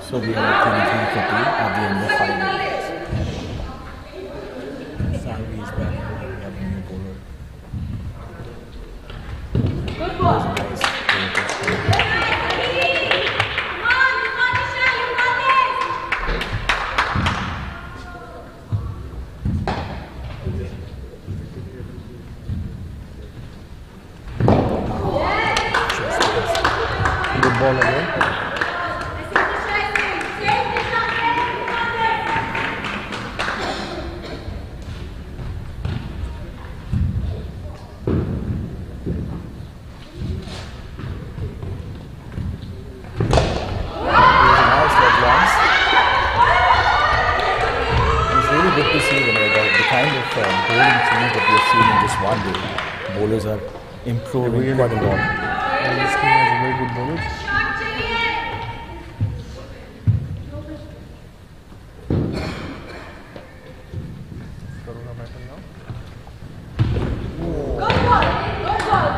So we are 23-30 at the end of 5 minutes. Salvi is back. We have a new bowler. Good ball. Nice. Good ball again. Good to see the kind of bowling change that we have seen in this one day. Bowlers are improving quite a lot. And this team has a very good bowlers. Karuna batting now. Good ball! Good ball!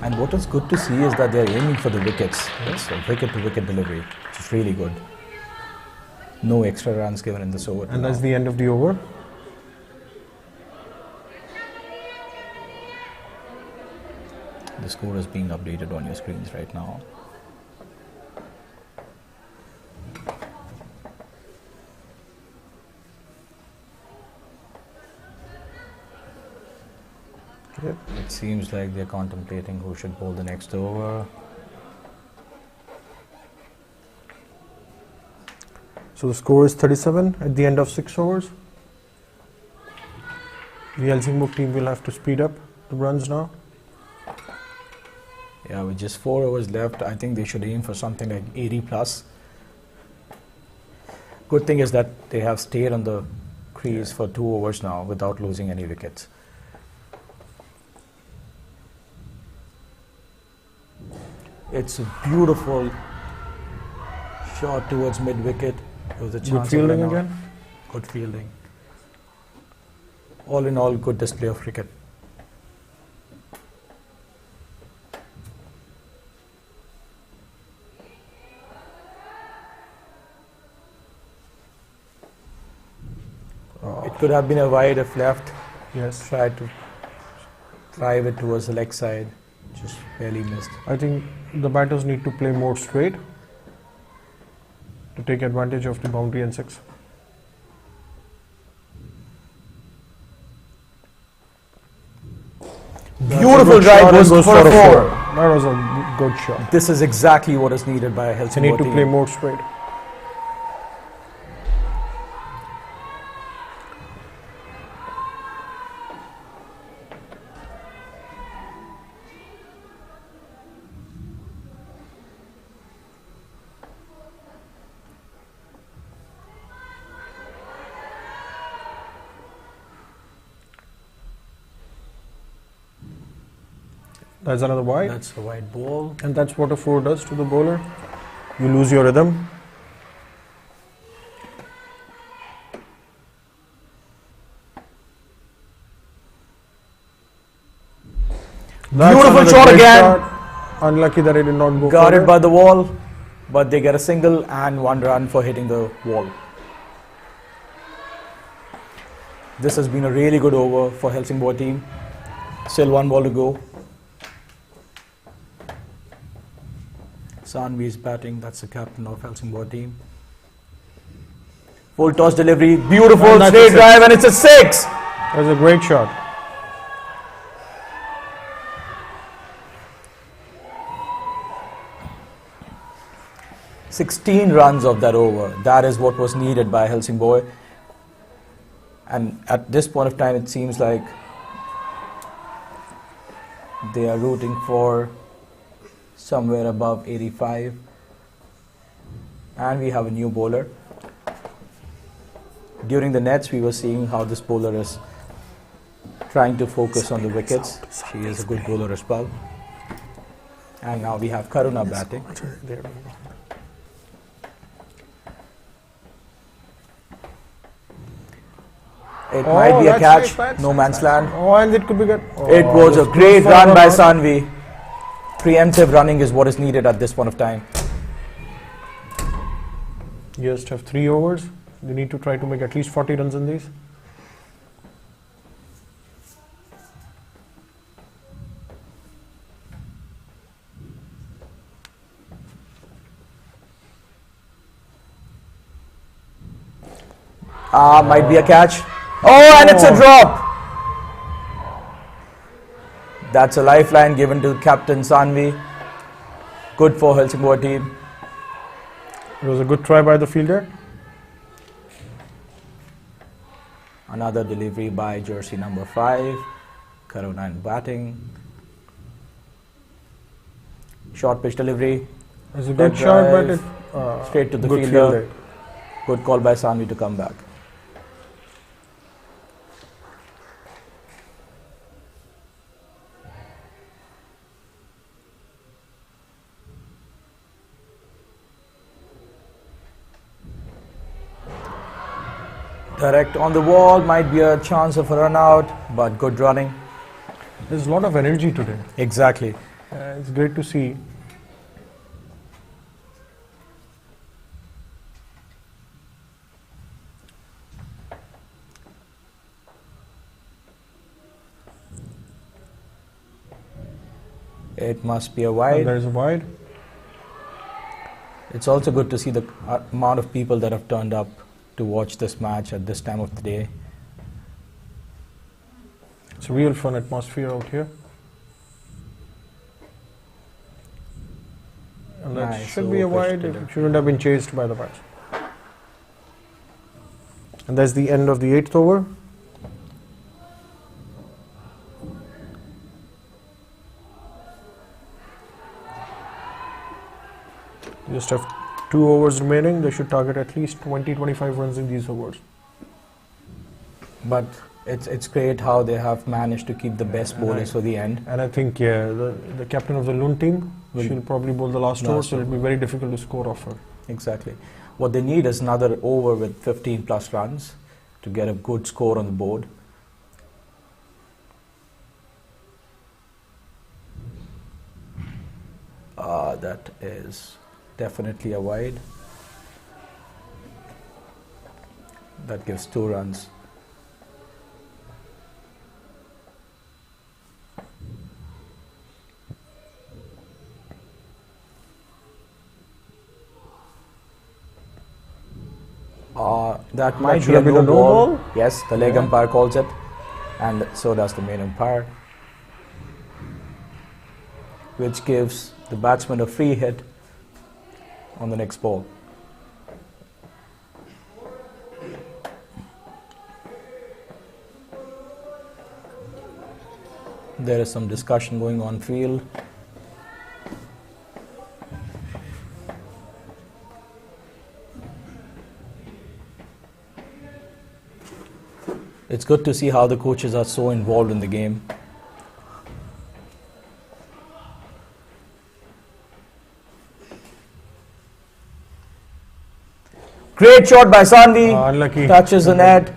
And what is good to see is that they are aiming for the wickets. Yes, so wicket-to-wicket delivery, which is really good. No extra runs given in this over. And that's the end of the over. The score is being updated on your screens right now. Yep. It seems like they're contemplating who should bowl the next over. So the score is 37 at the end of 6 overs. The Helsingborg team will have to speed up the runs now. Yeah, with just 4 overs left, I think they should aim for something like 80 plus. Good thing is that they have stayed on the crease for 2 overs now without losing any wickets. It's a beautiful shot towards mid-wicket. There was a chance Good fielding of again. Good fielding. All in all, good display of cricket. It could have been a wide if left. Yes. Tried to drive it towards the leg side, just barely missed. I think the batters need to play more straight to take advantage of the boundary and 6. Beautiful drive goes for a 4. That was a good shot. This is exactly what is needed by a They Helsingborg need to team. play more straight. That's another wide. That's a wide ball. And that's what a 4 does to the bowler. You lose your rhythm. Beautiful shot again. Unlucky that it did not go Guarded forward. by the wall, but they get a single and 1 run for hitting the wall. This has been a really good over for Helsingborg team. Still 1 ball to go. Sanvi is batting. That's the captain of Helsingborg team. Full toss delivery. Beautiful And that's straight a 6. drive, and it's a 6. That was a great shot. "16 runs of that over. That is what was needed by Helsingborg. And at this point of time, it seems like they are rooting for somewhere above 85. And we have a new bowler. During the nets, we were seeing how this bowler is trying to focus on the wickets. She is a good bowler as well. And now we have Karuna batting. It might be a catch, no man's land. Oh, and it could be good. Oh, It was a this great good run by run. Sanvi. Preemptive running is what is needed at this point of time. You just have 3 overs. You need to try to make at least 40 runs in these. Might be a catch. Oh, and it's a drop. That's a lifeline given to Captain Sanvi. Good for Helsingborg team. It was a good try by the fielder. Another delivery by jersey number 5. Karuna in batting. Short pitch delivery. It's a good That shot, but drive, it straight to the good fielder. fielder. Good call by Sanvi to come back. Direct on the wall, might be a chance of a run out, but good running. There's a lot of energy today. Exactly. It's great to see. It must be a And wide. there's a wide. It's also good to see the amount of people that have turned up to watch this match at this time of the day. It's a real fun atmosphere out here. And that Nice should be a over pitch wide. delivery. It shouldn't have been chased by the bats. And that's the end of the 8th over. You just have 2 overs remaining. They should target at least 20-25 runs in these overs. But it's great how they have managed to keep the best bowlers for the end. And I think, yeah, the captain of the Lund team, she'll probably bowl the last over, so it'll be very difficult to score off her. Exactly. What they need is another over with 15 plus runs to get a good score on the board. That is definitely a wide. That gives 2 runs. That might should be a have been no a no ball. ball. Yes, the leg Yeah. umpire calls it, and so does the main umpire, which gives the batsman a free hit on the next ball. There is some discussion going on field. It's good to see how the coaches are so involved in the game. Great shot by Sanvi. Unlucky. Touches the net.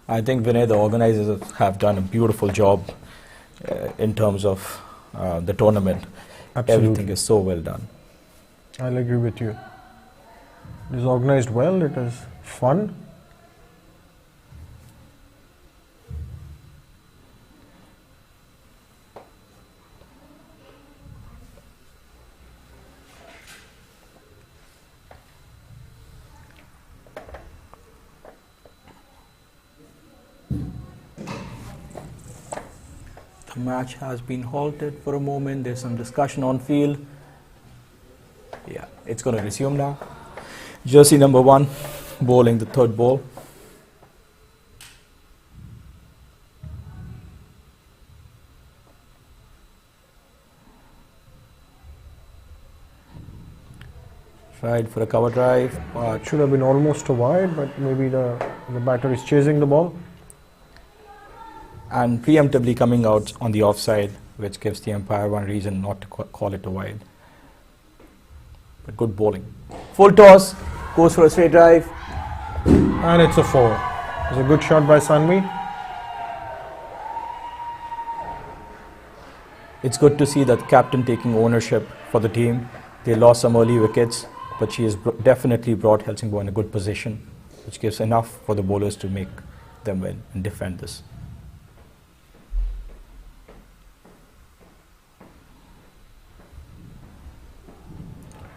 I think Vinay, the organizers have done a beautiful job in terms of the tournament. Absolutely. Everything is so well done. I'll agree with you. It is organized well, it is fun. The match has been halted for a moment. There's some discussion on field. Yeah, it's going to resume now. Jersey number 1 bowling the third ball. Tried for a cover drive. It should have been almost a wide, but maybe the batter is chasing the ball. And preemptively coming out on the offside, which gives the umpire one reason not to call it a wide. But good bowling. Full toss, goes for a straight drive. And it's a 4. It's a good shot by Sanvi. It's good to see that captain taking ownership for the team. They lost some early wickets, but she has definitely brought Helsingborg in a good position, which gives enough for the bowlers to make them win and defend this.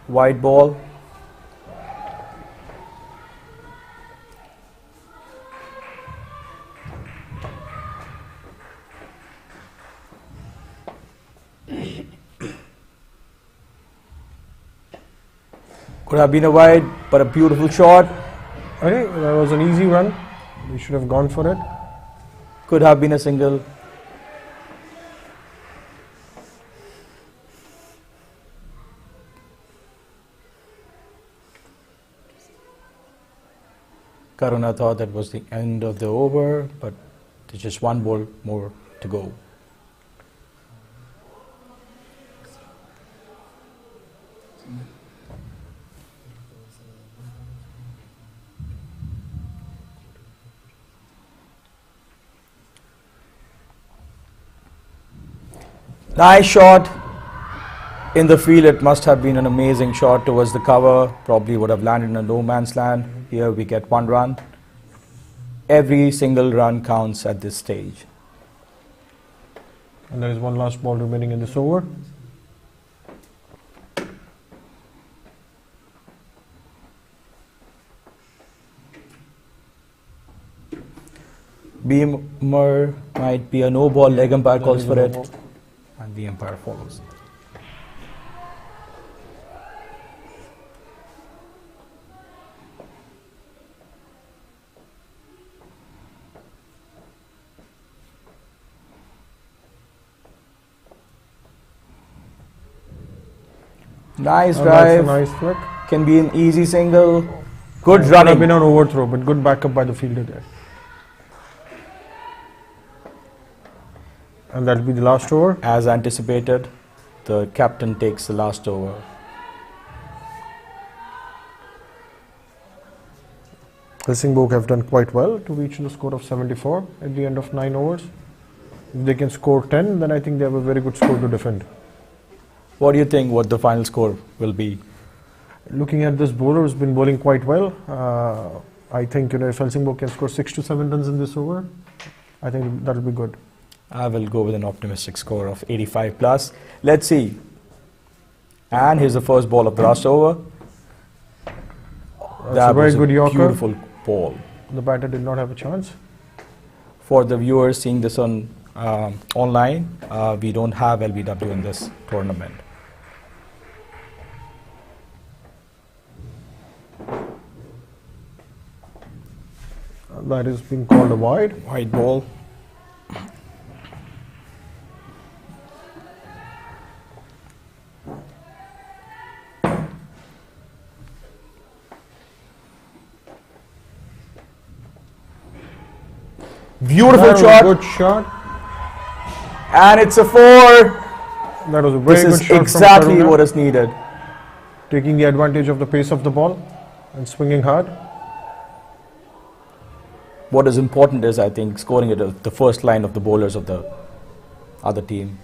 Wide ball. Could have been a wide, but a beautiful shot. Okay, that was an easy run. We should have gone for it. Could have been a single. Karuna thought that was the end of the over, but there's just one ball more to go. Nice shot in the field. It must have been an amazing shot towards the cover. Probably would have landed in a no man's land. Here we get 1 run. Every single run counts at this stage. And there is one last ball remaining in this over. Beamer might be a no ball. Leg umpire calls for it, and the umpire follows. Nice drive. That's a nice flick. Can be an easy single. Good Could running. have been an overthrow, but good backup by the fielder there. And that'll be the last over. As anticipated, the captain takes the last over. Helsingborg have done quite well to reach the score of 74 at the end of 9 overs. If they can score 10, then I think they have a very good score to defend. What do you think what the final score will be? Looking at this bowler who's been bowling quite well, I think if Helsingborg can score 6 to 7 runs in this over, I think that will be good. I will go with an optimistic score of 85 plus. Let's see. And here's the first ball of the last over. That's a very good Yorker. Beautiful ball. The batter did not have a chance. For the viewers seeing this on online, we don't have LBW in this tournament. That is being called a wide. Wide ball. Beautiful shot. Good shot. And it's a 4. That was a very good shot. This is exactly from Karuna, what is needed. taking the advantage of the pace of the ball and swinging hard. What is important is, I think, scoring at the first line of the bowlers of the other team.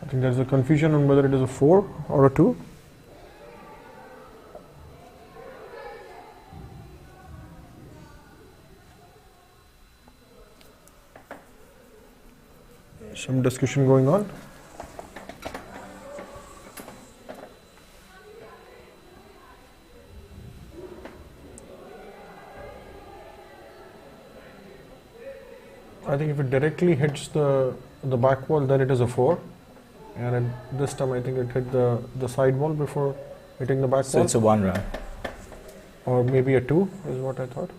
I think there's a confusion on whether it is a 4 or a 2. Some discussion going on. I think if it directly hits the back wall, then it is a 4. And at this time, I think it hit the side wall before hitting the back So wall. it's a 1 run. Or maybe a 2 is what I thought.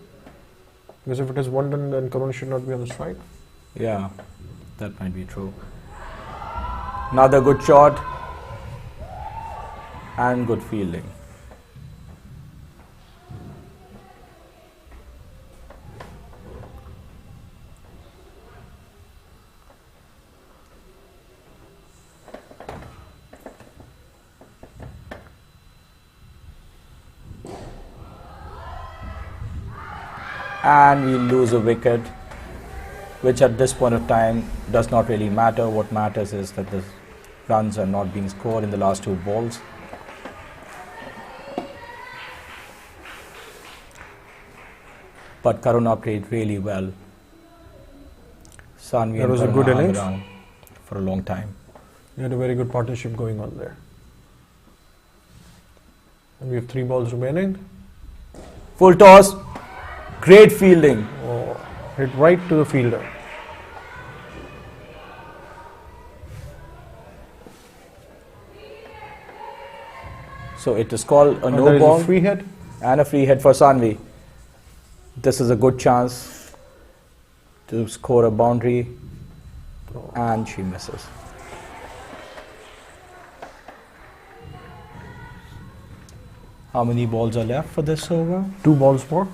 Because if it is 1 run, then Karuna should not be on the strike. Yeah, that might be true. Another good shot and good fielding. And we lose a wicket, which at this point of time does not really matter. What matters is that the runs are not being scored in the last 2 balls. But Karuna played really well. Sanvi That and was a Karuna good hung innings. around for a long time. We had a very good partnership going on there. And we have 3 balls remaining. Full toss, great fielding. Oh, hit right to the fielder. So it is called a And no there is ball a free hit. and a free hit for Sanvi. This is a good chance to score a boundary, and she misses. How many balls are left for this over? 2 balls more.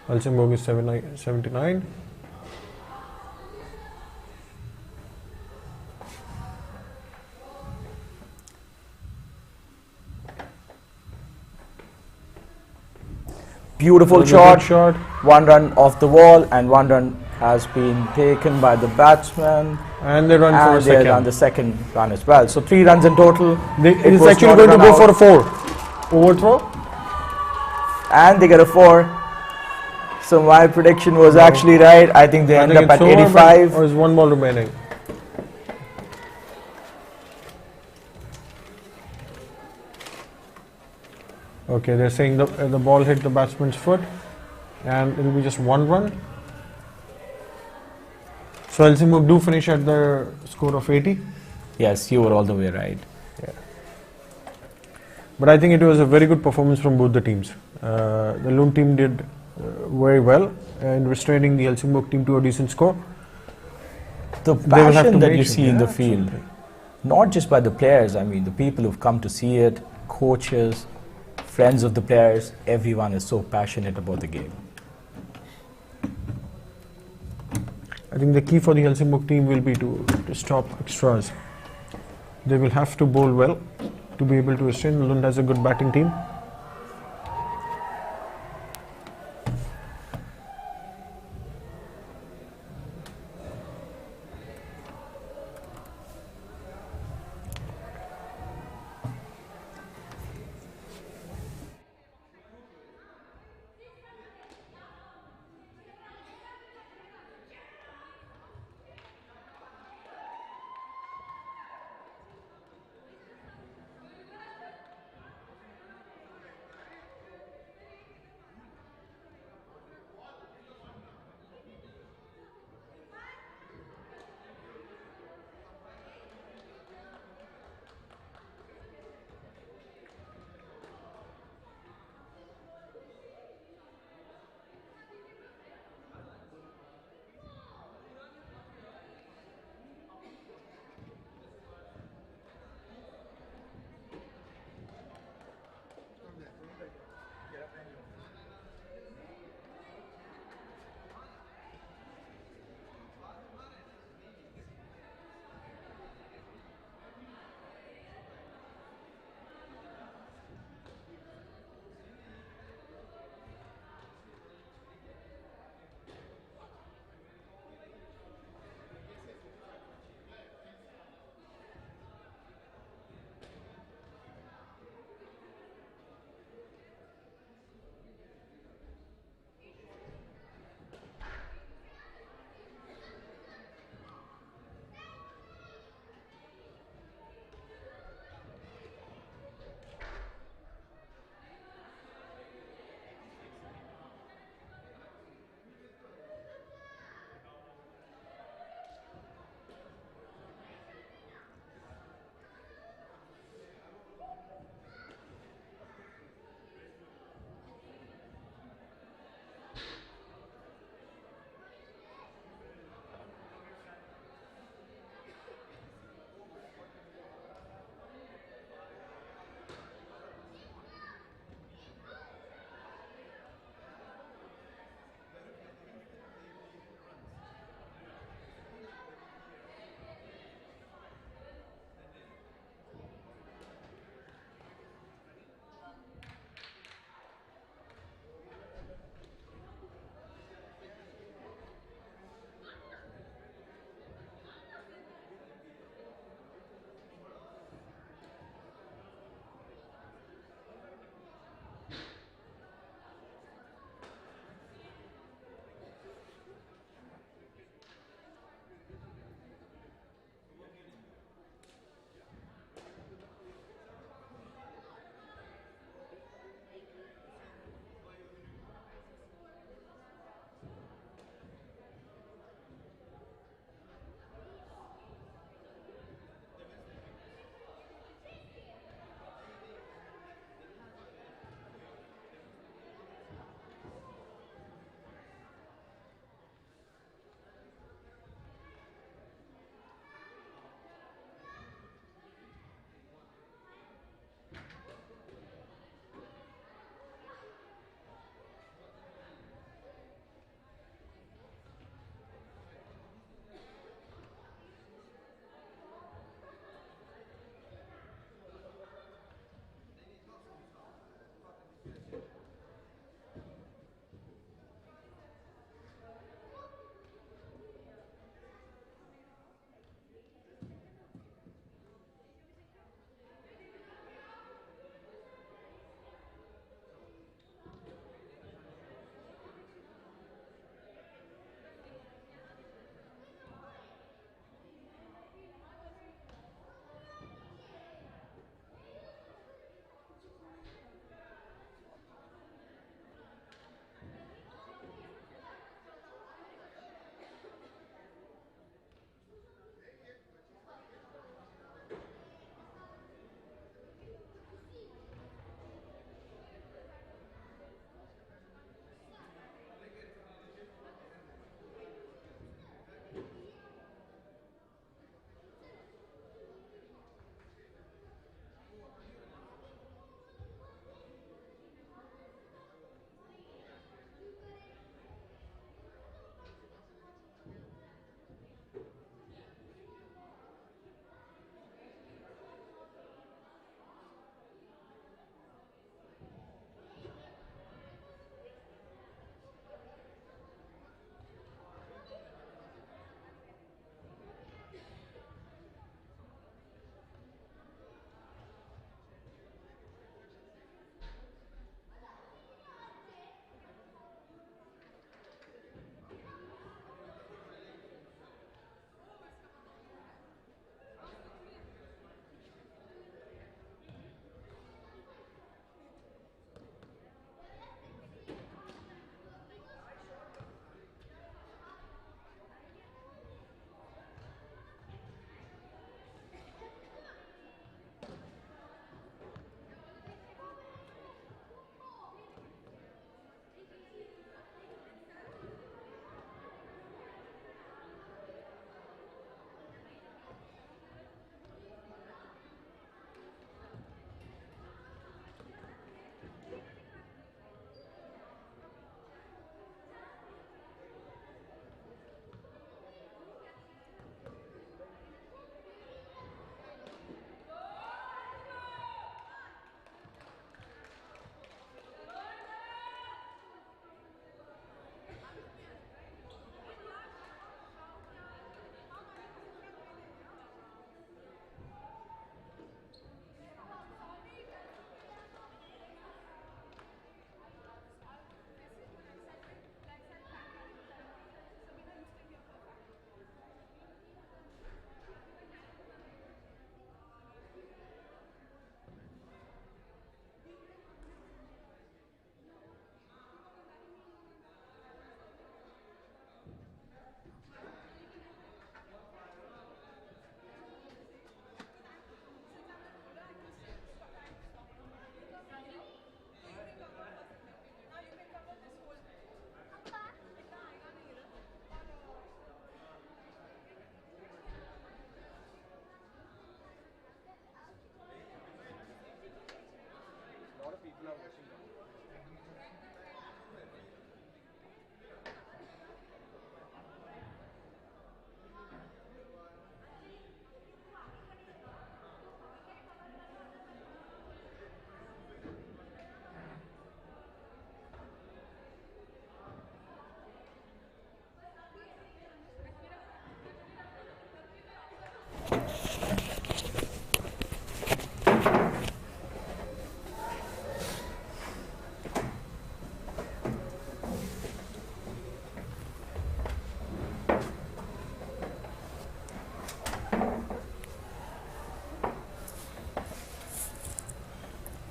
Helsingborg is 79. Beautiful That was a shot. good shot. 1 run off the wall, and 1 run has been taken by the batsman. And they run for a And they second. run the second run as well. So 3 runs in total. It is was actually not going to run go out. for a 4. Overthrow. And they get a 4. So my prediction was actually right. I think they I end think up at it's over, 85. Or is 1 ball remaining? Okay, they're saying the ball hit the batsman's foot, and it will be just 1 run. So Helsingborg do finish at the score of 80. Yes, you were all the way right. But I think it was a very good performance from both the teams. The Lund team did very well in restraining the Helsingborg team to a decent score. The They will have passion to that make you sure- see in the yeah, field absolutely. not just by the players, I mean, the people who've come to see it, coaches, friends of the players, everyone is so passionate about the game. I think the key for the Helsingborg team will be to stop extras. They will have to bowl well to be able to restrain. Lund has a good batting team.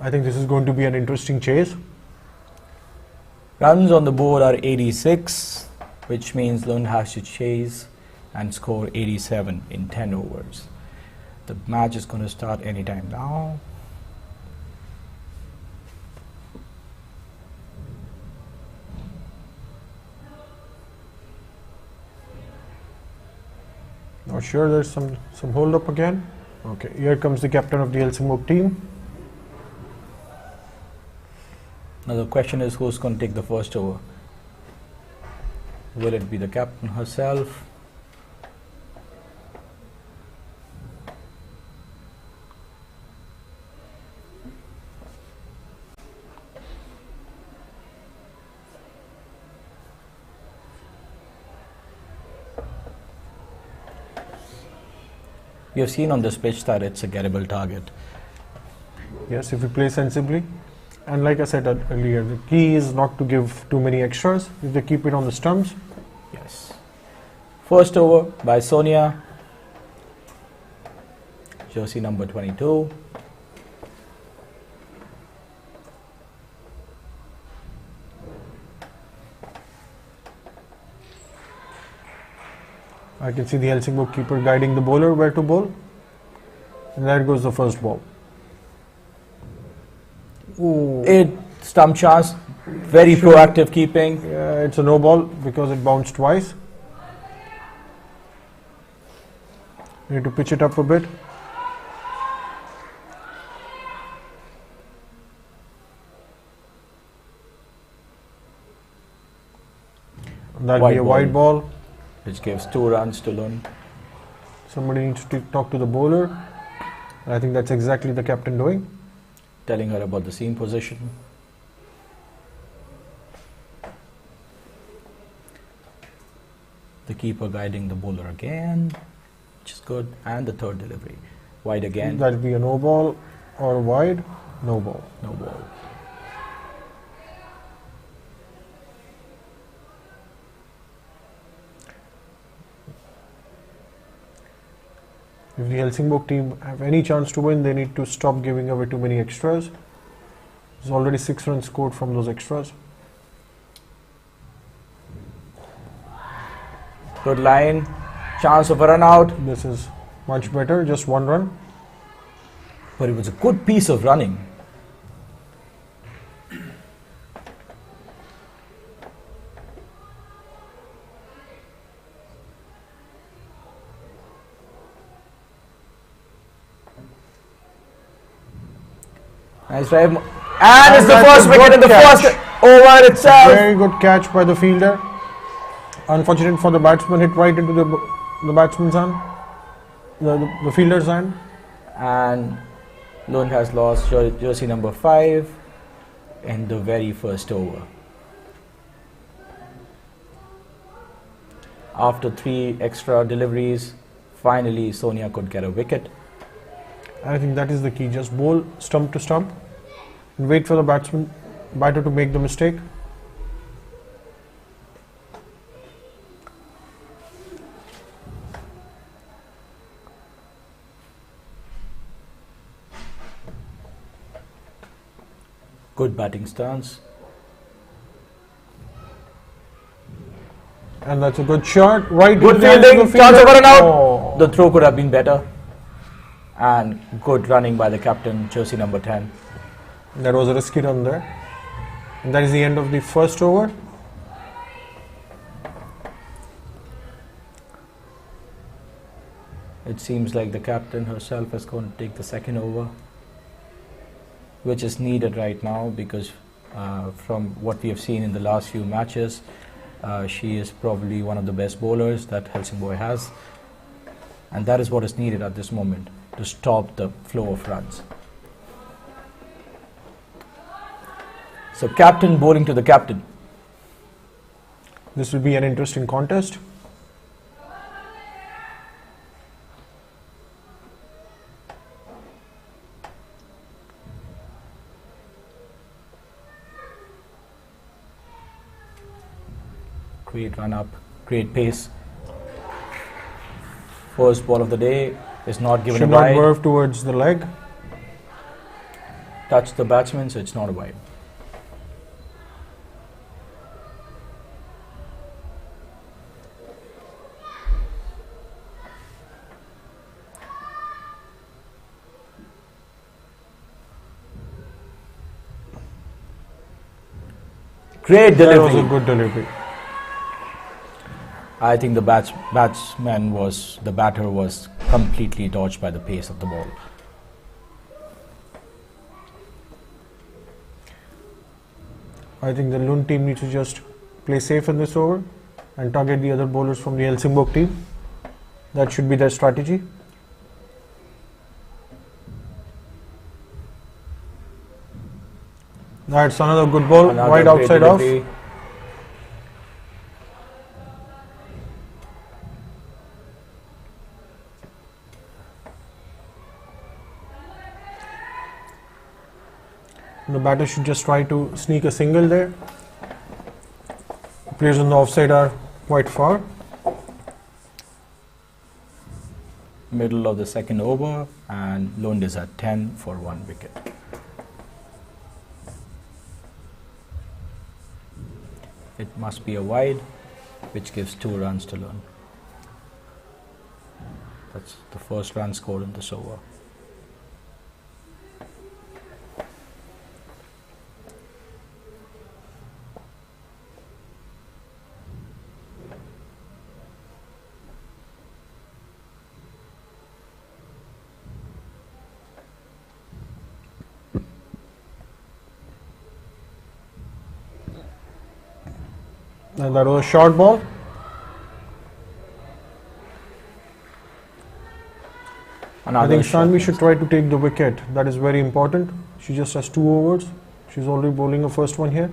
I think this is going to be an interesting chase. Runs on the board are 86, which means Lund has to chase and score 87 in 10 overs. The match is going to start anytime now. Not sure, there's some hold up again. Okay, here comes the captain of the Helsingborg team. Now the question is, who's going to take the first over? Will it be the captain herself? You've seen on this pitch that it's a gettable target. Yes, if you play sensibly. And like I said earlier, the key is not to give too many extras. If they keep it on the stumps. Yes. First over by Sonia. Jersey number 22. I can see the Helsingborg keeper guiding the bowler where to bowl. And there goes the first ball. Ooh. It stump chance, very proactive keeping. Yeah, it's a no ball because it bounced twice. Need to pitch it up a bit. That'll be a wide ball. Which gives 2 runs to Lund. Somebody needs to talk to the bowler. And I think that's exactly the captain doing. Telling her about the seam position. The keeper guiding the bowler again, which is good. And the third delivery. Wide again. That'll be a no ball or wide. No ball. No ball. If the Helsingborg team have any chance to win, they need to stop giving away too many extras. There's already 6 runs scored from those extras. Good line. Chance of a run out. This is much better, just 1 run. But it was a good piece of running. Nice drive. And it's the first wicket in the first over itself. Very good catch by the fielder. Unfortunate for the batsman, hit right into the batsman's hand, the fielder's hand. And Lund has lost jersey number 5 in the very first over. After 3 extra deliveries, finally Sonia could get a wicket. I think that is the key. Just bowl stump to stump and wait for the batter to make the mistake. Good batting stance. And that's a good shot. Right. Good fielding. Chance of a run out. The throw could have been better. And good running by the captain, jersey number 10. That was a risky run there. And that is the end of the first over. It seems like the captain herself is going to take the second over. which is needed right now, because from what we have seen in the last few matches, she is probably one of the best bowlers that Helsingborg has, and that is what is needed at this moment to stop the flow of runs. So captain bowling to the captain. This will be an interesting contest. Great run up, great pace. First ball of the day is not given Should a not wide. curve towards the leg. Touch the batsman, so it's not a wide. Great That was a delivery. good delivery. I think the batter was completely dodged by the pace of the ball. I think the Lund team needs to just play safe in this over and target the other bowlers from the Helsingborg team. That should be their strategy. That's another good ball, Another wide great outside off. delivery. The batter should just try to sneak a single there. Players on the offside are quite far. Middle of the second over, and Lund is at 10 for 1 wicket. It must be a wide, which gives 2 runs to Lund. That's the first run scored in this over. And that was a short ball. I Another think shot. Shanvi should try to take the wicket. That is very important. She just has 2 overs. She's already bowling a first one here.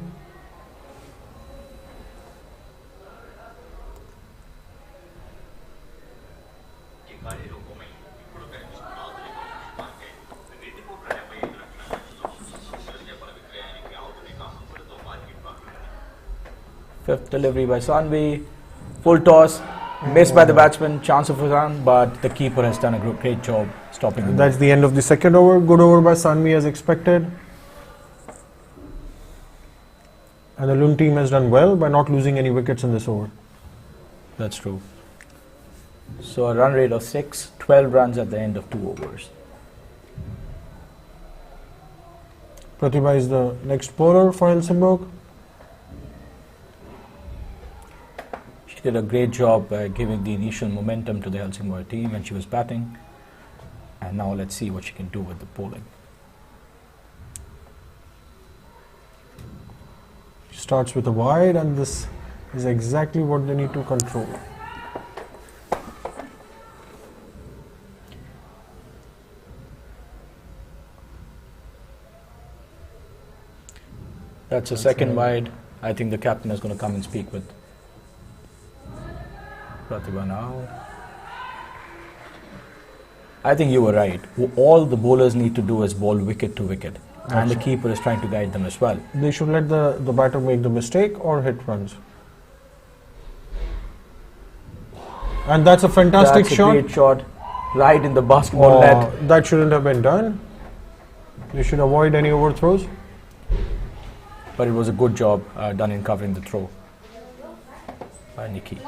Fifth delivery by Sanvi. Full toss. Missed by the batsman. Chance of a run, but the keeper has done a great job stopping the ball. That's the end of the second over. Good over by Sanvi as expected. And the Lund team has done well by not losing any wickets in this over. That's true. So a run rate of 6, 12 runs at the end of 2 overs. Pratibha is the next bowler for Helsingborg. She did a great job giving the initial momentum to the Helsingborg team when she was batting. And now let's see what she can do with the bowling. She starts with a wide, and this is exactly what they need to control. That's a second wide. I think the captain is going to come and speak with Pratibha now. I think you were right. All the bowlers need to do is bowl wicket to wicket. And the keeper is trying to guide them as well. They should let the batter make the mistake or hit runs. And that's a fantastic That's shot. a great shot. Right in the basketball net. That shouldn't have been done. They should avoid any overthrows. But it was a good job done in covering the throw by Nikki.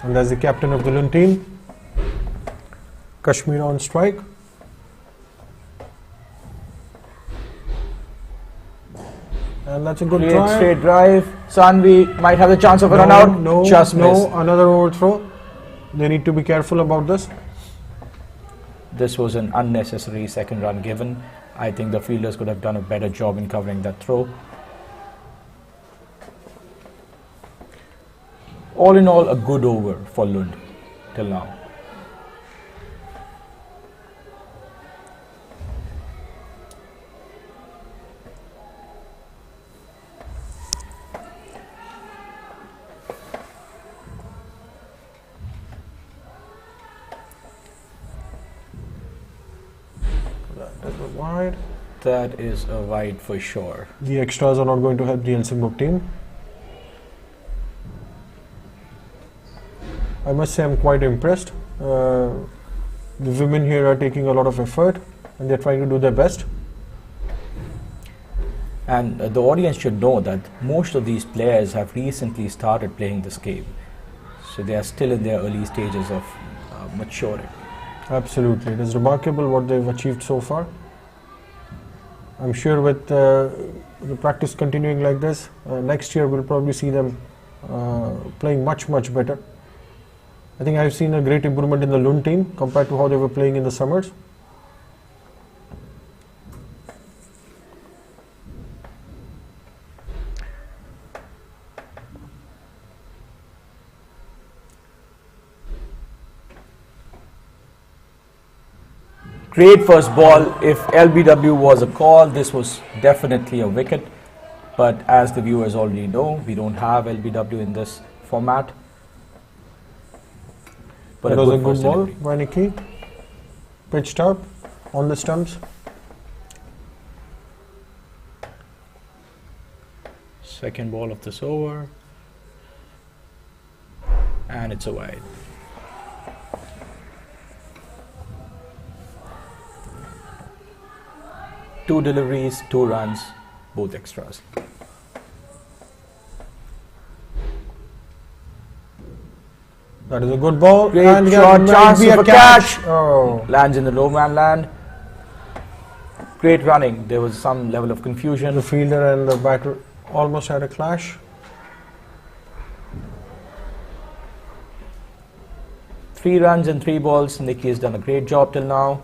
And that's the captain of the Lund team. Kashmir on strike. And that's a good Great try. straight drive. Sanvi might have the chance of a run out. No, Just missed. another overthrow. They need to be careful about this. This was an unnecessary second run given. I think the fielders could have done a better job in covering that throw. All in all, a good over for Lund till now. That is a wide. That is a wide for sure. The extras are not going to help the Helsingborg team. I must say I'm quite impressed. The women here are taking a lot of effort and they're trying to do their best. And the audience should know that most of these players have recently started playing this game. So they are still in their early stages of maturing. Absolutely. It is remarkable what they've achieved so far. I'm sure with the practice continuing like this, next year we'll probably see them playing much better. I think I've seen a great improvement in the Lund team compared to how they were playing in the summers. Great first ball. If LBW was a call, this was definitely a wicket. But as the viewers already know, we don't have LBW in this format. But That was a good first ball delivery. by Nicky. Pitched up on the stumps. Second ball of this over. And it's a wide. Two deliveries, 2 runs, both extras. That is a good ball. Great and shot, that might chance be of a a catch. catch. Oh. Lands in the low man land. Great running. There was some level of confusion. The fielder and the batter almost had a clash. Three runs and 3 balls. Nicky has done a great job till now.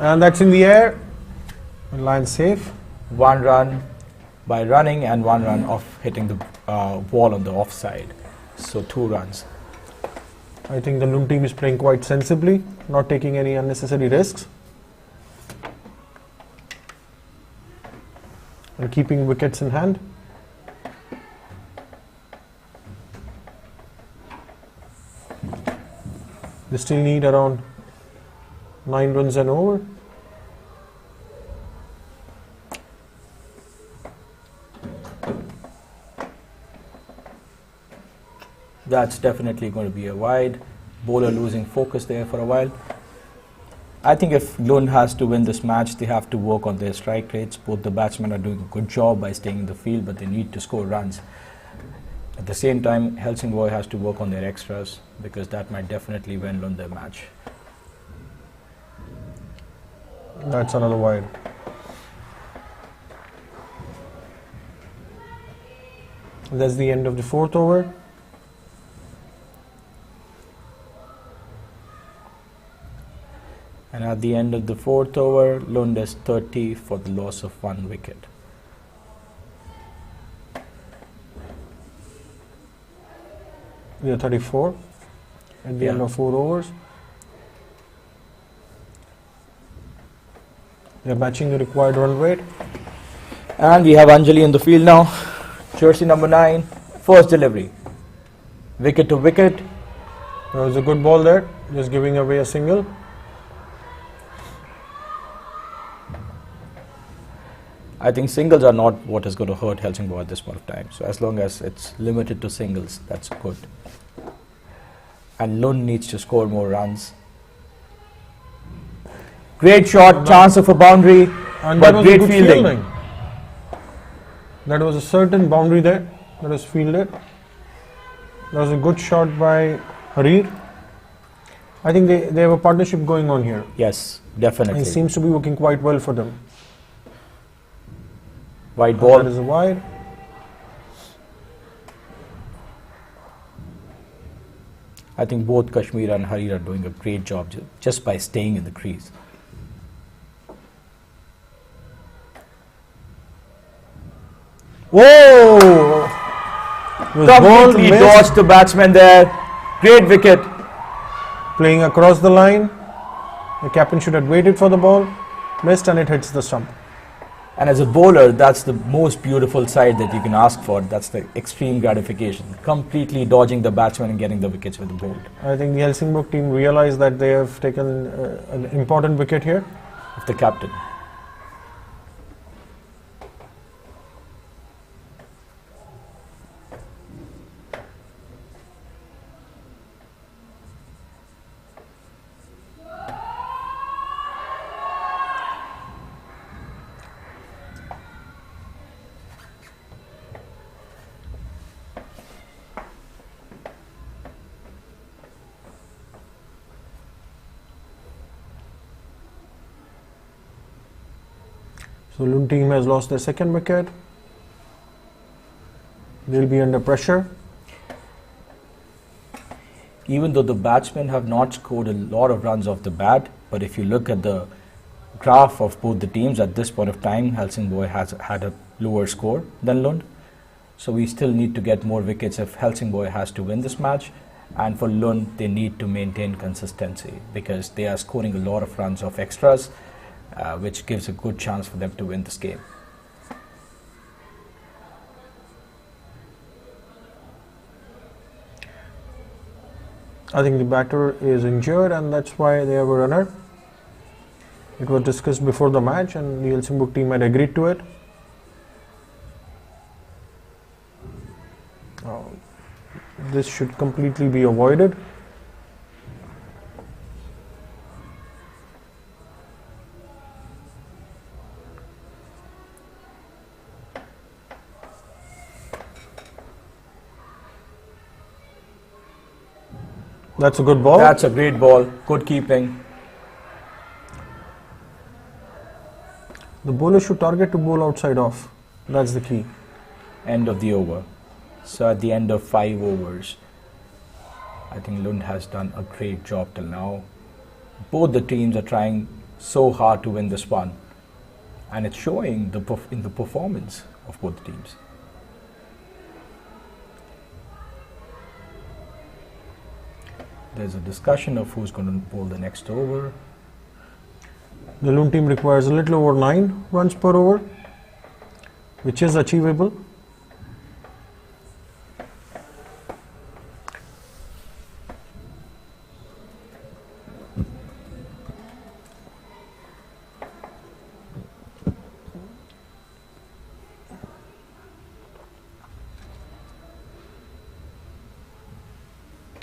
And that's in the air. Line safe. 1 run by running and 1 run of hitting the wall on the offside. So 2 runs. I think the Lund team is playing quite sensibly, not taking any unnecessary risks. And keeping wickets in hand. They still need around 9 runs and over. That's definitely going to be a wide. Bowler losing focus there for a while. I think if Lund has to win this match, they have to work on their strike rates. Both the batsmen are doing a good job by staying in the field, but they need to score runs. At the same time, Helsingborg has to work on their extras because that might definitely win Lund their match. That's another wide. That's the end of the 4th over. And at the end of the 4th over, Lund is 30 for the loss of 1 wicket. We are 34 at the end of 4 overs. They are matching the required run rate. And we have Anjali in the field now. Jersey number 9, first delivery. Wicket to wicket. There was a good ball there, just giving away a single. I think singles are not what is going to hurt Helsingborg at this point of time. So as long as it's limited to singles, that's good. And Lund needs to score more runs. Great shot, chance of a boundary, And but that was great a good fielding. fielding. That was a certain boundary there that was fielded. That was a good shot by Harir. I think they have a partnership going on here. Yes, And definitely. it seems to be working quite well for them. White And ball. that is a wide. I think both Kashmir and Harir are doing a great job just by staying in the crease. Whoa! Was ball Completely missed, dodged the batsman there. Great wicket. playing across the line. The captain should have waited for the ball. Missed and it hits the stump. And as a bowler, that's the most beautiful side that you can ask for. That's the extreme gratification. Completely dodging the batsman and getting the wickets with the ball. I think the Helsingborg team realized that they have taken an important wicket here. Of the captain. So Lund team has lost their second wicket. They'll be under pressure. Even though the batsmen have not scored a lot of runs off the bat, but if you look at the graph of both the teams at this point of time, Helsingborg has had a lower score than Lund. So we still need to get more wickets if Helsingborg has to win this match. And for Lund, they need to maintain consistency because they are scoring a lot of runs off extras, which gives a good chance for them to win this game. I think the batter is injured and that's why they have a runner. It was discussed before the match and the Helsingborg team had agreed to it. This should completely be avoided. That's a good ball. That's a great ball, good keeping. The bowler should target to bowl outside off. That's the key. End of the over. So at the end of 5 overs, I think Lund has done a great job till now. Both the teams are trying so hard to win this one, and it's showing in the performance of both the teams. There's a discussion of who's going to bowl the next over. The Lund team requires a little over 9 runs per over, which is achievable.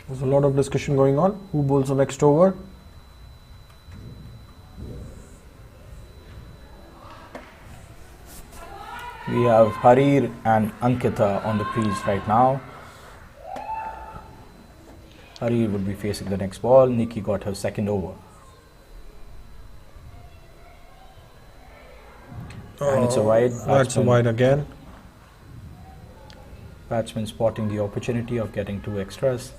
There's a lot of discussion going on. Who bowls the next over? We have Harir and Ankita on the crease right now. Harir would be facing the next ball. Nikki got her second over. And it's a wide. That's a wide again. Batsman spotting the opportunity of getting 2 extras.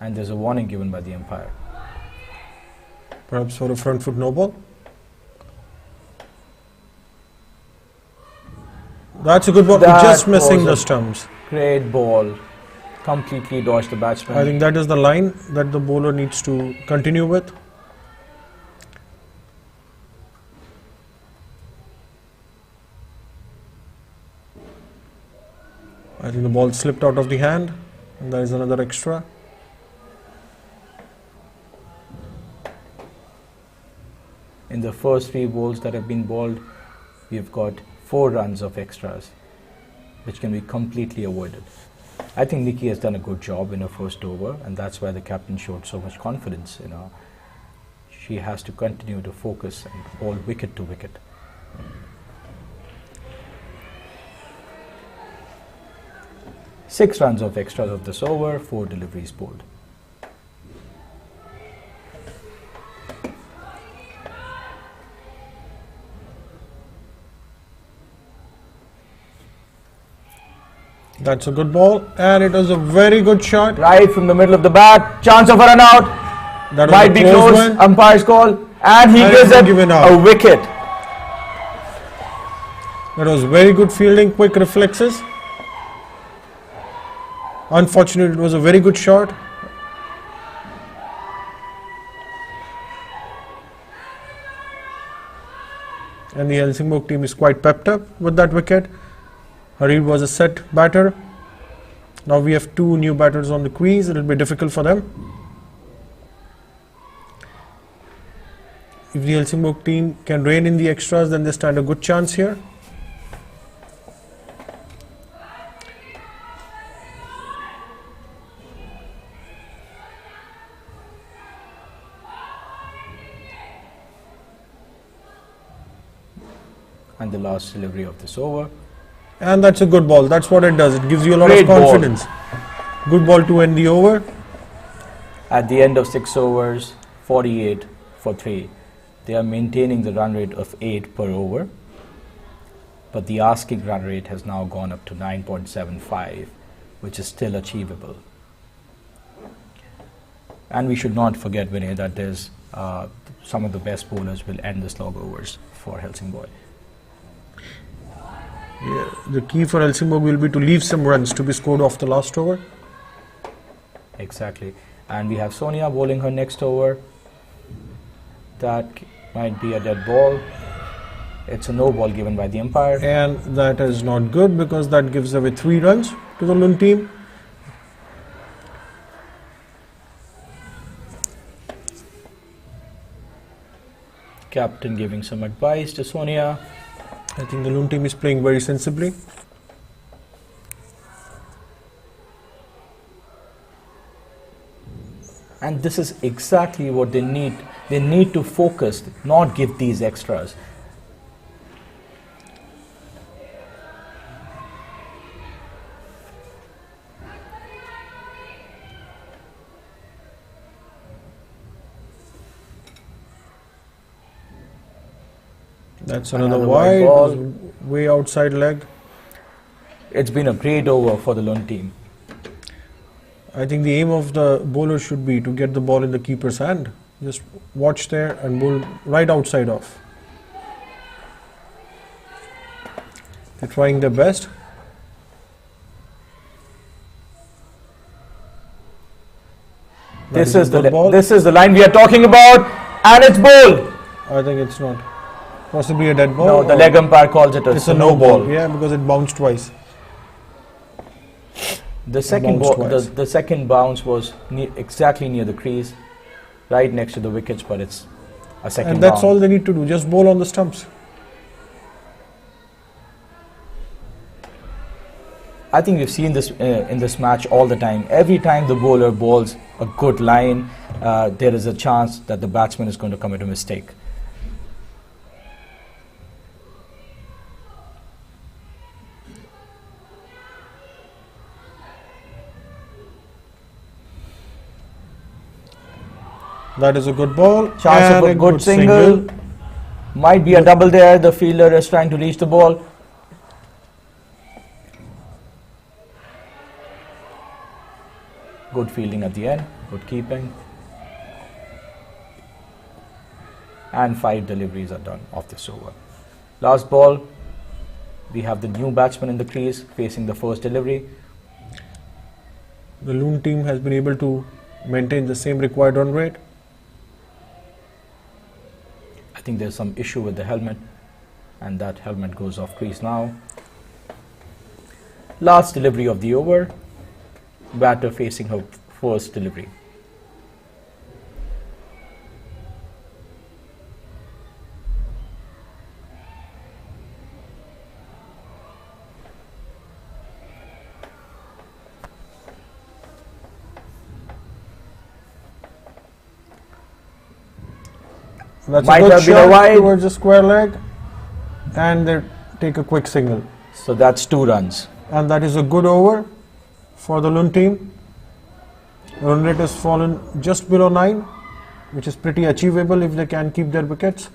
And there's a warning given by the umpire. Perhaps for a front foot no ball. That's a good ball. That Just missing was the a stumps. Great ball. Completely dodged the batsman. I think that is the line that the bowler needs to continue with. I think the ball slipped out of the hand, and there is another extra. In the first 3 balls that have been bowled, we've got 4 runs of extras, which can be completely avoided. I think Nikki has done a good job in her first over, and that's why the captain showed so much confidence. She has to continue to focus and bowl wicket to wicket. Six runs of extras of this over, 4 deliveries bowled. That's a good ball, and it was a very good shot. Right from the middle of the bat. Chance of a run out. That was Might a be close close. one. Umpire's call. And he And gives it's it given out. a wicket. That was very good fielding, quick reflexes. Unfortunately, it was a very good shot. And the Helsingborg team is quite pepped up with that wicket. Harid was a set batter. Now we have two new batters on the crease. It will be difficult for them. If the Helsingborg team can rein in the extras, then they stand a good chance here. And the last delivery of this over. And that's a good ball. That's what it does. It gives you a lot Great of ball. confidence. Good ball to end the over. At the end of 6 overs, 48 for 3. They are maintaining the run rate of 8 per over. But the asking run rate has now gone up to 9.75, which is still achievable. And we should not forget, Vinay, that there's some of the best bowlers will end the slog overs for Helsingborg. Yeah, the key for Helsingborg will be to leave some runs to be scored off the last over. Exactly. And we have Sonia bowling her next over. That might be a dead ball. It's a no ball given by the umpire. And that is not good because that gives away 3 runs to the Lund team. Captain giving some advice to Sonia. I think the Lund team is playing very sensibly. And this is exactly what they need. They need to focus, not give these extras. That's another Another wide, wide ball. way outside leg. It's been a great over for the Lund team. I think the aim of the bowler should be to get the ball in the keeper's hand. Just watch there and bowl right outside off. They're trying their best. This a is the good ball. this is the line we are talking about, and it's bowled. I think it's not. Possibly a dead ball. No, the or leg umpire calls it it's a no ball. Yeah, because it bounced twice. The second bounced ball, twice. the second bounce was exactly near the crease, right next to the wickets, but it's a second. And that's bounce. all they need to do. Just bowl on the stumps. I think we've seen this in this match all the time. Every time the bowler bowls a good line, there is a chance that the batsman is going to commit a mistake. That is a good ball. Chance of and a good single. Might be a double there. The fielder is trying to reach the ball. Good fielding at the end. Good keeping. And 5 deliveries are done off this over. Last ball. We have the new batsman in the crease facing the first delivery. The Lund team has been able to maintain the same required run rate. I think there's some issue with the helmet, and that helmet goes off crease now. Last delivery of the over. Batter facing her first delivery. That's Might a good have been a shot wide. towards the square leg, and they take a quick single. So that's 2 runs. And that is a good over for the Lund team. Run rate has fallen just below 9, which is pretty achievable if they can keep their wickets.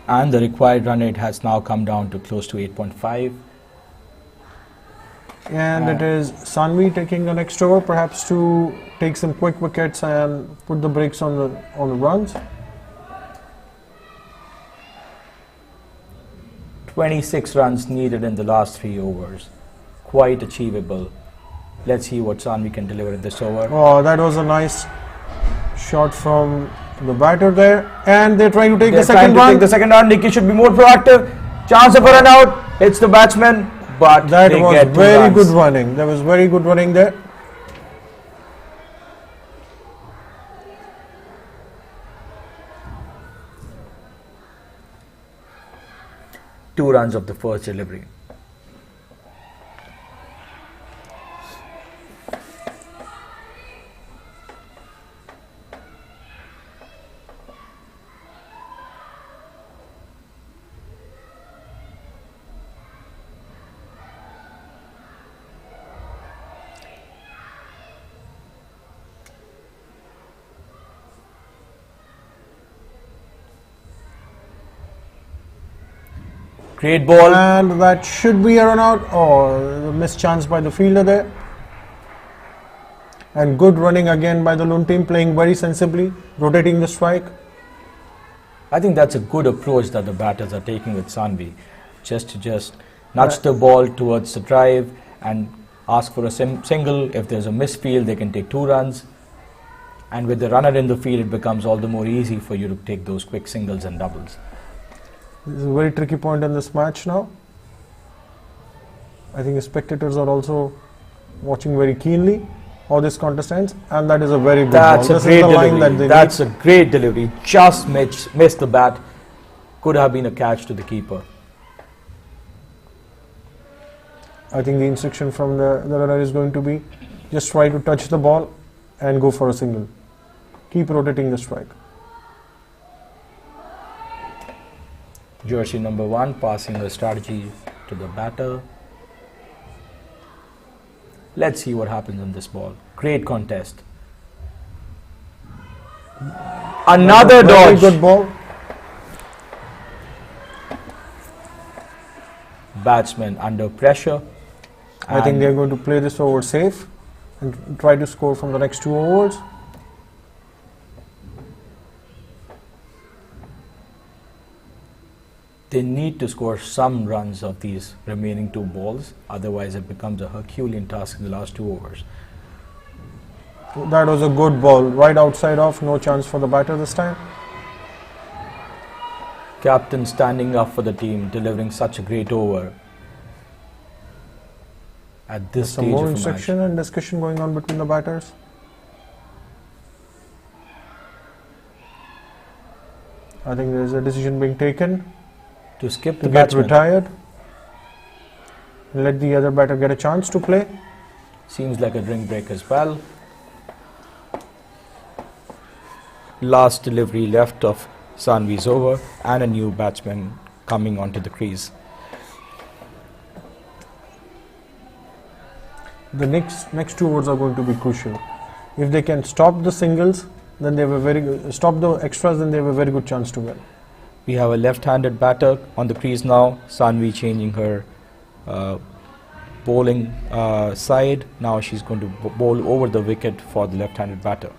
And the required run rate has now come down to close to 8.5. And it is Sanvi taking the next over, perhaps to take some quick wickets and put the brakes on the runs. 26 runs needed in the last 3 overs. Quite achievable. Let's see what Sanvi can deliver in this over. Oh, that was a nice shot from the batter there. And they're trying to take the second run. Take the second run. Nicky should be more proactive. Chance of a run out. Hits the batsman. But that they was get 2 very runs. good running. There was very good running there. Two runs of the first delivery. Great ball. And that should be a run out. Oh, a missed chance by the fielder there. And good running again by the Lund team, playing very sensibly, rotating the strike. I think that's a good approach that the batters are taking with Sanvi. Just nudge the ball towards the drive and ask for a single. If there's a misfield, they can take 2 runs. And with the runner in the field, it becomes all the more easy for you to take those quick singles and doubles. This is a very tricky point in this match now. I think the spectators are also watching very keenly how this contest ends, and that is a very good That's ball. a This great is the line delivery. that they That's need. a great delivery. Just missed the bat. Could have been a catch to the keeper. I think the instruction from the runner is going to be just try to touch the ball and go for a single. Keep rotating the strike. Jersey number 1 passing the strategy to the batter. Let's see what happens on this ball. Great contest. Another Very dodge. good ball. Batsman under pressure. I think they're going to play this over safe and try to score from the next 2 overs. They need to score some runs of these remaining 2 balls, otherwise it becomes a Herculean task in the last 2 overs. That was a good ball, right outside off, no chance for the batter this time. Captain standing up for the team, delivering such a great over at this Some stage more of a instruction match. and discussion going on between the batters. I think there is a decision being taken To skip to the get batsman. retired. Let the other batter get a chance to play. Seems like a drink break as well. Last delivery left of Sanvi's over and a new batsman coming onto the crease. The next 2 overs are going to be crucial. If they can stop the singles, then they have a very good, stop the extras, then they have a very good chance to win. We have a left-handed batter on the crease now. Sanvi changing her bowling side. Now she's going to bowl over the wicket for the left-handed batter.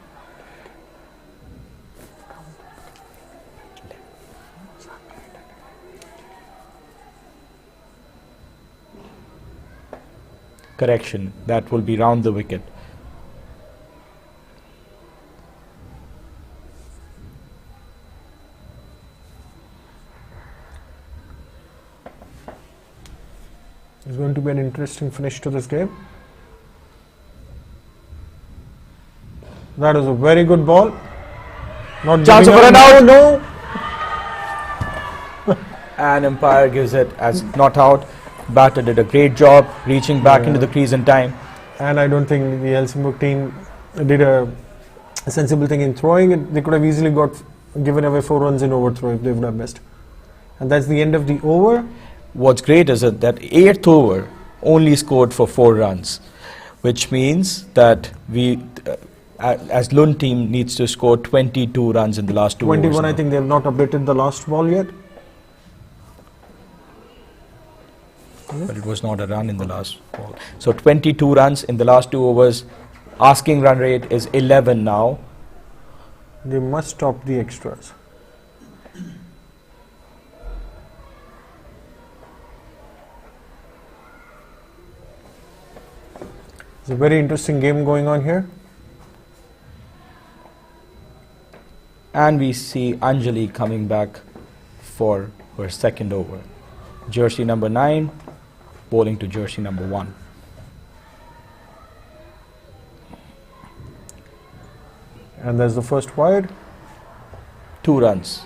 Correction, that will be round the wicket. It's going to be an interesting finish to this game. That is a very good ball. Not Chance of a giving run up. out. No. And umpire gives it as not out. Batter did a great job reaching back into the crease in time. And I don't think the Helsingborg team did a sensible thing in throwing it. They could have easily given away 4 runs in overthrow if they would have missed. And that's the end of the over. What's great is that 8th over only scored for 4 runs, which means that we, as Lund team, needs to score 22 runs in the last 2 overs. 21, I think they have not updated the last ball yet. but it was not a run in the last ball. So 22 runs in the last 2 overs. Asking run rate is 11 now. They must stop the extras. It's a very interesting game going on here. And we see Anjali coming back for her second over. Jersey number 9 bowling to jersey number 1. And there's the first wide. 2 runs.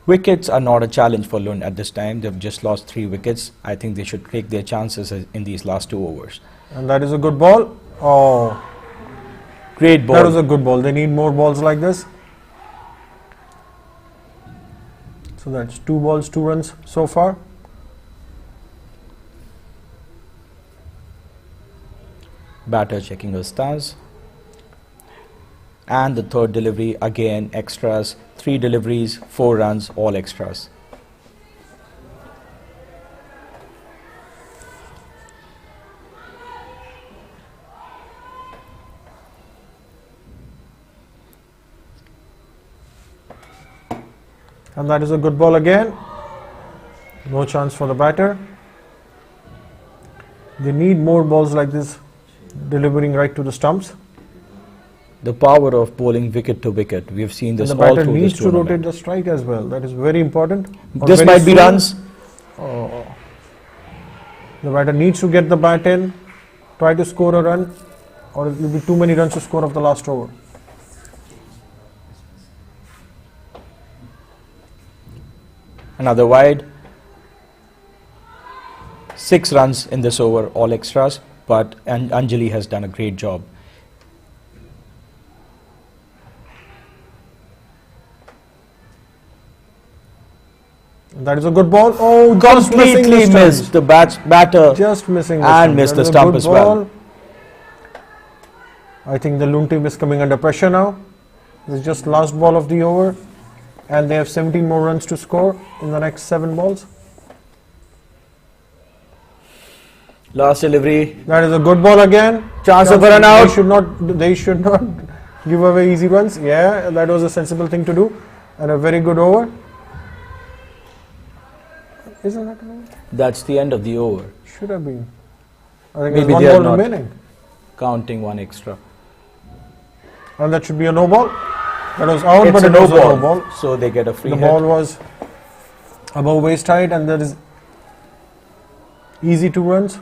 Wickets are not a challenge for Lund at this time. They've just lost 3 wickets. I think they should take their chances in these last 2 overs. And that is a good ball. Oh, Great ball. that was a good ball. They need more balls like this. So that's 2 balls, 2 runs so far. Batter checking her stance. And the third delivery, again extras. 3 deliveries, 4 runs, all extras. And that is a good ball again. No chance for the batter. They need more balls like this, delivering right to the stumps. The power of bowling wicket to wicket. We have seen this And the all batter through needs this to tournament. rotate the strike as well. That is very important. Or This very might be soon. runs. Oh. The batter needs to get the bat in, try to score a run, or it will be too many runs to score of the last over. Another wide. 6 runs in this over, all extras. But Anjali has done a great job. That is a good ball. Oh, just missing Completely the missed stumps. the batter. Just missing the And stump. missed That the is a stump good as well. ball. I think the Lund team is coming under pressure now. This is just last ball of the over, and they have 17 more runs to score in the next 7 balls. Last delivery. That is a good ball again. Chance of a run out. They should not give away easy runs. Yeah, that was a sensible thing to do, and a very good over. Isn't that an over? That's the end of the over. Should have been. I think Maybe there's they one are ball not. remaining, Counting 1 extra. and that should be a no ball. That was out, It's but a it no was a no ball. ball. So they get a free The hit. ball was above waist height, and there is easy 2 runs.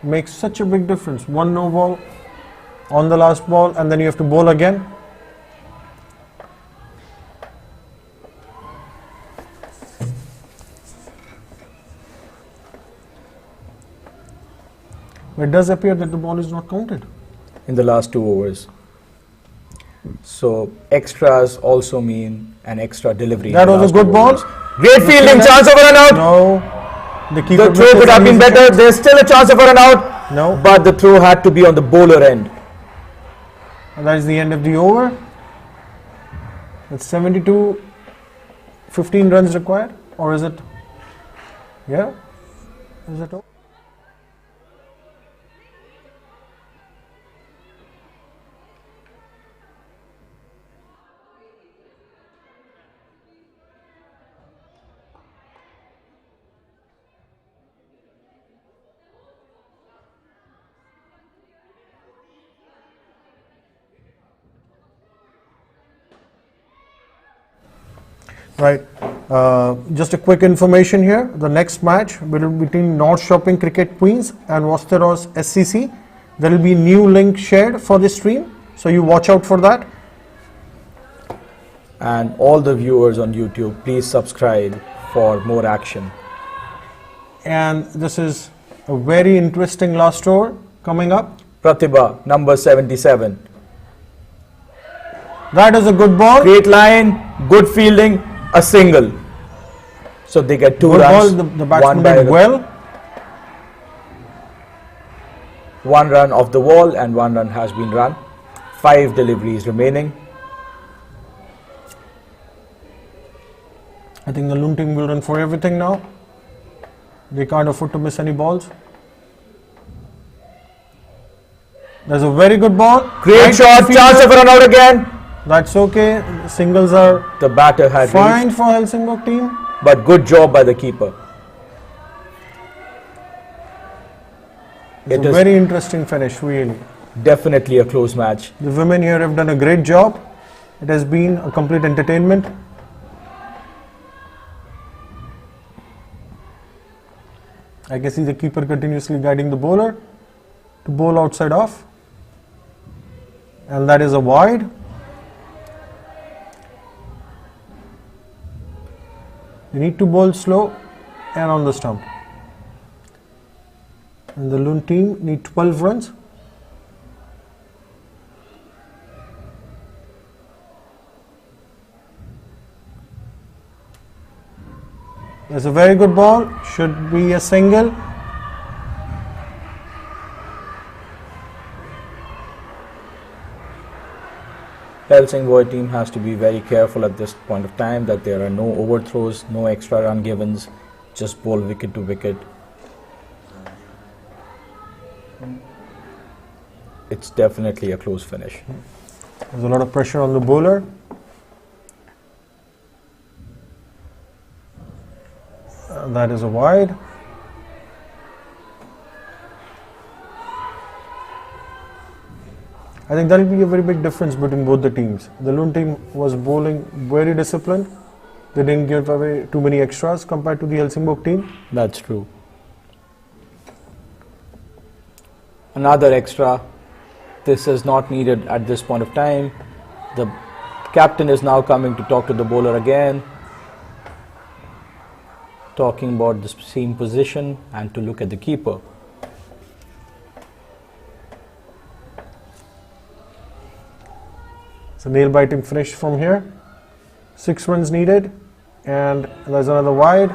Makes such a big difference. 1 no ball on the last ball, and then you have to bowl again. But it does appear that the ball is not counted. In the last 2 overs. So extras also mean an extra delivery. in That the was a last good 2 ball. overs. Great fielding, chance of a run out. No, the keeper The throw could have been better. There's still a chance of a run out. No, But the throw had to be on the bowler end. and that is the end of the over. It's 72, 15 runs required, or is it? Yeah, is it? Right. Just a quick information here. The next match will be between North Shopping Cricket Queens and Westeros SCC. There will be new link shared for this stream, so you watch out for that. And all the viewers on YouTube, please subscribe for more action. And this is a very interesting last over coming up. Pratibha, number 77. That is a good ball. Great line, good fielding, a single. So they get 2 Good ball. runs. The one batsman by did the- well. 1 run off the wall and 1 run has been run. 5 deliveries remaining. I think the Lund team will run for everything now. They can't afford to miss any balls. There's a very good ball. Great Right shot, chance of a run out again. That's okay. Singles are The batter had fine reached, for Helsingborg team. but good job by the keeper. It's It a is very interesting finish, really. definitely a close match. The women here have done a great job. It has been a complete entertainment. I can see the keeper continuously guiding the bowler to bowl outside off. And that is a wide. You need to bowl slow and on the stump. And the Lund team need 12 runs. There's a very good ball, should be a single. Helsingborg team has to be very careful at this point of time that there are no overthrows, no extra run givens, just bowl wicket to wicket. It's definitely a close finish. There's a lot of pressure on the bowler. That is a wide. I think that will be a very big difference between both the teams. The Lund team was bowling very disciplined. They didn't give away too many extras compared to the Helsingborg team. That's true. Another extra. This is not needed at this point of time. The captain is now coming to talk to the bowler again, talking about the seam position and to look at the keeper. It's a nail-biting finish from here. 6 runs needed, and there's another wide.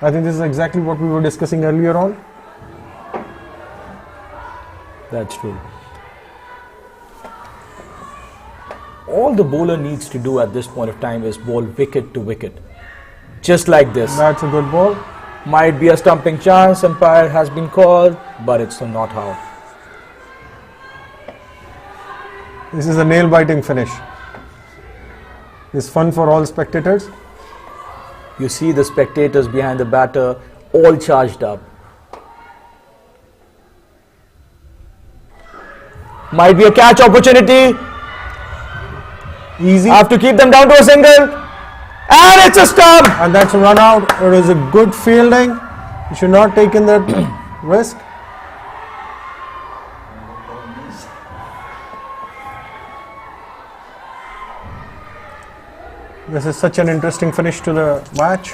I think this is exactly what we were discussing earlier on. That's true. All the bowler needs to do at this point of time is bowl wicket to wicket. Just like this. That's a good ball. Might be a stumping chance, umpire has been called, but it's not how. This is a nail-biting finish. It's fun for all spectators. You see the spectators behind the batter all charged up. Might be a catch opportunity. Easy. Have to keep them down to a single. And it's a stump. And that's a run out. It was a good fielding. You should not take in that risk. This is such an interesting finish to the match.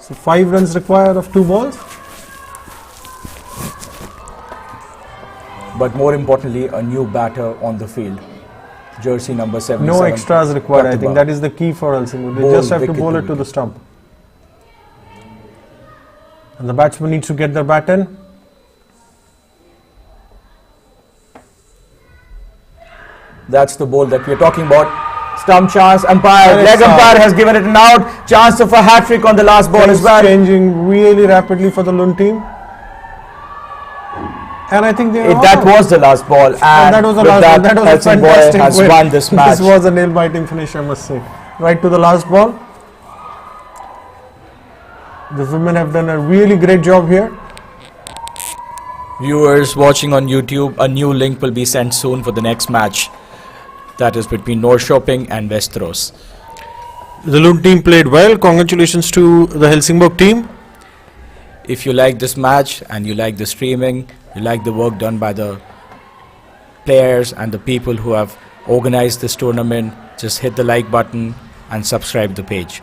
So 5 runs required of 2 balls. But more importantly, a new batter on the field. Jersey number 77. No extras required. I think Pratibha. that is the key for Helsingborg. They Bowl just have to wicket bowl to it to the wicket. stump. And the batsman needs to get their bat in. That's the ball that we're talking about. Stump chance, umpire, And leg it's out. umpire has given it an out. Chance of a hat-trick on the last ball as Things well. changing really rapidly for the Lund team. And I think they are That out. was the last ball, and that was the with last that, ball. That was a Helsingborg fantastic has win. won this match. This was a nail-biting finish, I must say. Right to the last ball. The women have done a really great job here. Viewers watching on YouTube, a new link will be sent soon for the next match. That is between Norsborg and Västerås. The Lund team played well. Congratulations to the Helsingborg team. If you like this match and you like the streaming, you like the work done by the players and the people who have organized this tournament, just hit the like button and subscribe the page.